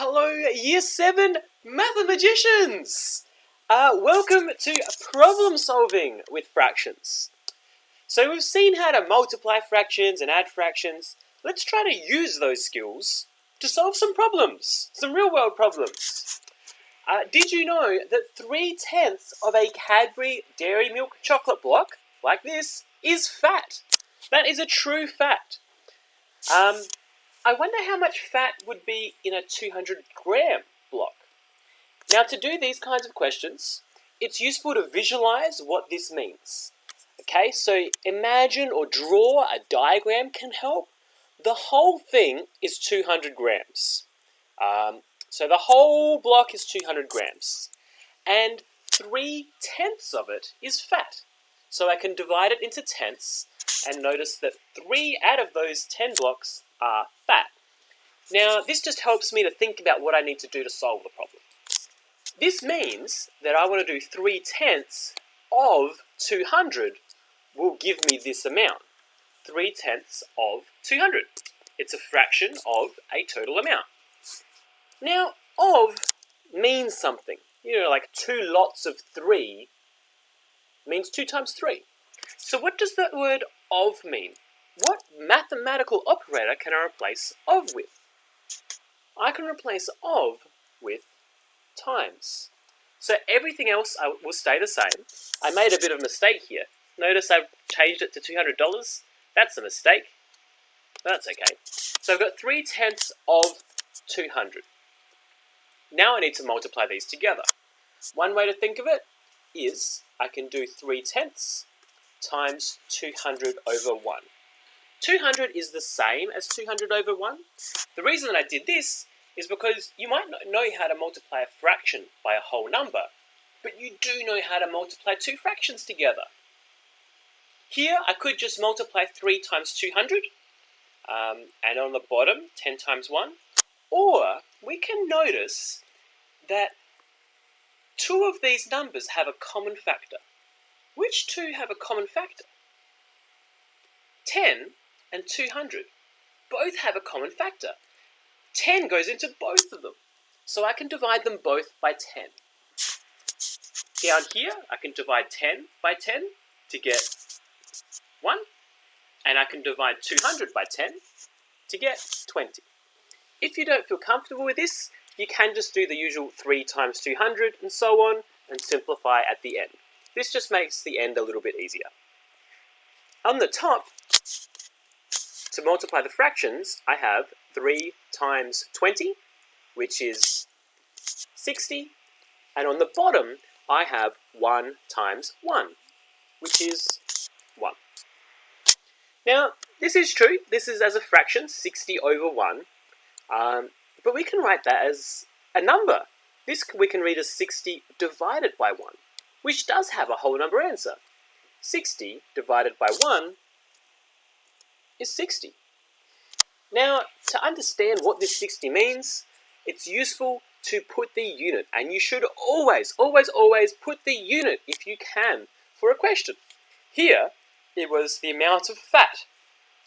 Hello, Year 7 Mathemagicians! Welcome to problem solving with fractions. So we've seen how to multiply fractions and add fractions. Let's try to use those skills to solve some problems, some real-world problems. Did you know that 3/10 of a Cadbury Dairy Milk chocolate block, like this, is fat? That is a true fact. I wonder how much fat would be in a 200-gram block. Now, to do these kinds of questions, it's useful to visualize what this means. Okay, so imagine or draw a diagram can help. The whole thing is 200 grams. So the whole block is 200 grams. And 3/10 of it is fat. So I can divide it into tenths and notice that 3 out of those 10 blocks are fat. Now, this just helps me to think about what I need to do to solve the problem. This means that I want to do 3/10 of 200 will give me this amount. 3/10 of 200. It's a fraction of a total amount. Now, of means something. You know, like 2 lots of 3 means 2 times 3. So what does that word of mean? What mathematical operator can I replace of with? I can replace of with times. So everything else will stay the same. I made a bit of a mistake here. Notice I've changed it to $200. That's a mistake. That's okay. So I've got 3/10 of 200. Now I need to multiply these together. One way to think of it is I can do 3/10 times 200 over 1. 200 is the same as 200 over 1. The reason that I did this is because you might not know how to multiply a fraction by a whole number, but you do know how to multiply 2 fractions together. Here, I could just multiply 3 times 200, and on the bottom, 10 times 1. Or, we can notice that 2 of these numbers have a common factor. Which 2 have a common factor? 10 and 200 both have a common factor. 10 goes into both of them, so I can divide them both by 10. Down here, I can divide 10 by 10 to get 1, and I can divide 200 by 10 to get 20. If you don't feel comfortable with this, you can just do the usual 3 times 200 and so on, and simplify at the end. This just makes the end a little bit easier. On the top, to multiply the fractions, I have 3 times 20, which is 60. And on the bottom, I have 1 times 1, which is 1. Now, this is true. This is as a fraction, 60 over 1. But we can write that as a number. This we can read as 60 divided by 1, which does have a whole number answer. 60 divided by 1 is 60. Now, to understand what this 60 means, it's useful to put the unit, and you should always, always, always put the unit, if you can, for a question. Here, it was the amount of fat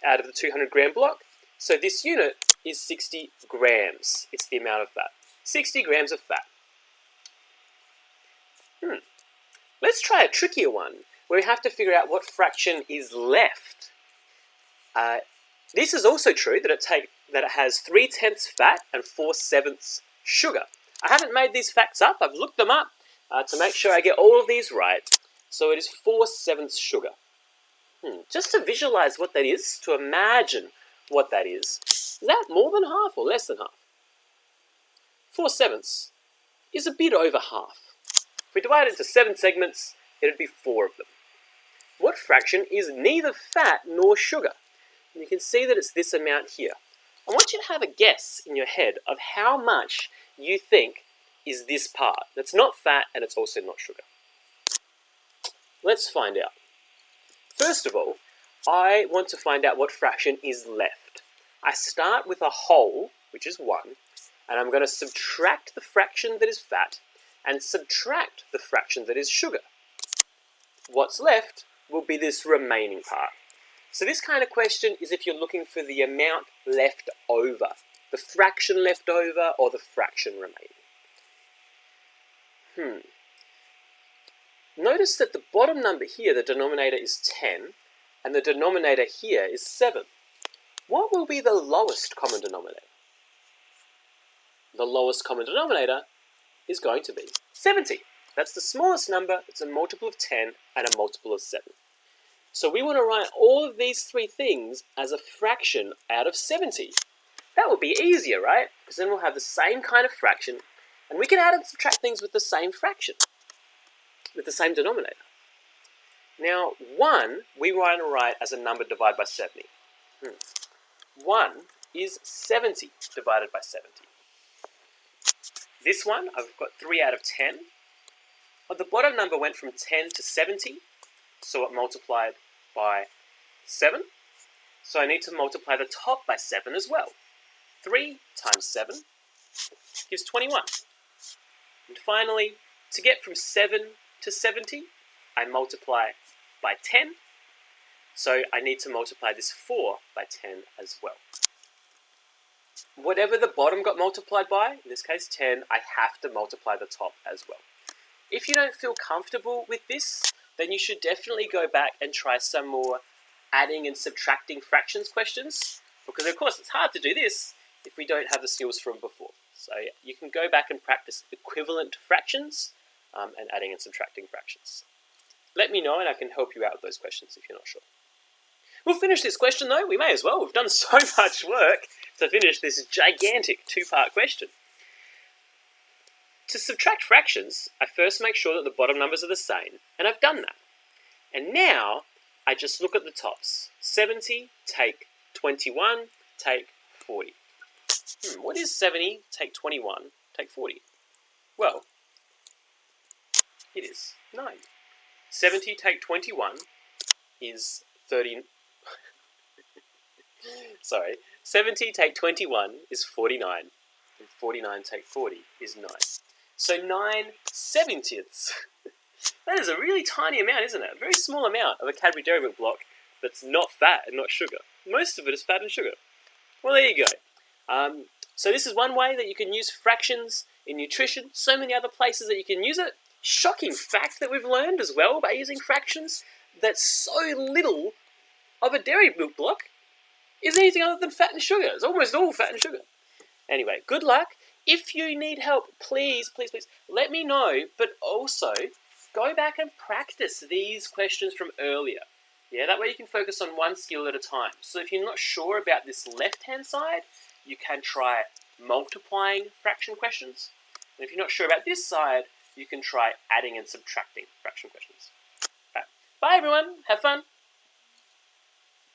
out of the 200-gram block, so this unit is 60 grams. It's the amount of fat. 60 grams of fat. Let's try a trickier one, where we have to figure out what fraction is left. This is also true that it has 3/10 fat and 4/7 sugar. I haven't made these facts up. I've looked them up to make sure I get all of these right. So it is 4/7 sugar. Just to visualize what that is, to imagine what that is that more than half or less than half? 4/7 is a bit over half. If we divide it into 7 segments, it would be 4 of them. What fraction is neither fat nor sugar? And you can see that it's this amount here. I want you to have a guess in your head of how much you think is this part. That's not fat and it's also not sugar. Let's find out. First of all, I want to find out what fraction is left. I start with a whole, which is 1, and I'm going to subtract the fraction that is fat and subtract the fraction that is sugar. What's left will be this remaining part. So this kind of question is if you're looking for the amount left over, the fraction left over, or the fraction remaining. Notice that the bottom number here, the denominator is 10, and the denominator here is 7. What will be the lowest common denominator? The lowest common denominator is going to be 70. That's the smallest number. It's a multiple of 10 and a multiple of 7. So we want to write all of these three things as a fraction out of 70. That would be easier, right? Because then we'll have the same kind of fraction, and we can add and subtract things with the same fraction, with the same denominator. Now, 1 we want to write as a number divided by 70. 1 is 70 divided by 70. This one, I've got 3 out of 10. But the bottom number went from 10 to 70, so it multiplied by 7. So I need to multiply the top by 7 as well. 3 times 7 gives 21. And finally, to get from 7 to 70, I multiply by 10. So I need to multiply this 4 by 10 as well. Whatever the bottom got multiplied by, in this case 10, I have to multiply the top as well. If you don't feel comfortable with this, then you should definitely go back and try some more adding and subtracting fractions questions, because of course it's hard to do this if we don't have the skills from before. So you can go back and practice equivalent fractions and adding and subtracting fractions. Let me know and I can help you out with those questions if you're not sure. We'll finish this question though, we may as well. We've done so much work to finish this gigantic two-part question. To subtract fractions, I first make sure that the bottom numbers are the same, and I've done that. And now, I just look at the tops. 70, take 21, take 40. What is 70, take 21, take 40? Well, it is 9. 70, take 21 is 30... Sorry. 70, take 21 is 49. And 49, take 40 is 9. So 9/70ths. That is a really tiny amount, isn't it? A very small amount of a Cadbury Dairy Milk block that's not fat and not sugar. Most of it is fat and sugar. Well, there you go. So this is one way that you can use fractions in nutrition. So many other places that you can use it. Shocking fact that we've learned as well by using fractions, that so little of a dairy milk block is anything other than fat and sugar. It's almost all fat and sugar. Anyway, good luck. If you need help, please, please, please, let me know. But also, go back and practice these questions from earlier. Yeah, that way you can focus on one skill at a time. So if you're not sure about this left-hand side, you can try multiplying fraction questions. And if you're not sure about this side, you can try adding and subtracting fraction questions. Right. Bye, everyone. Have fun.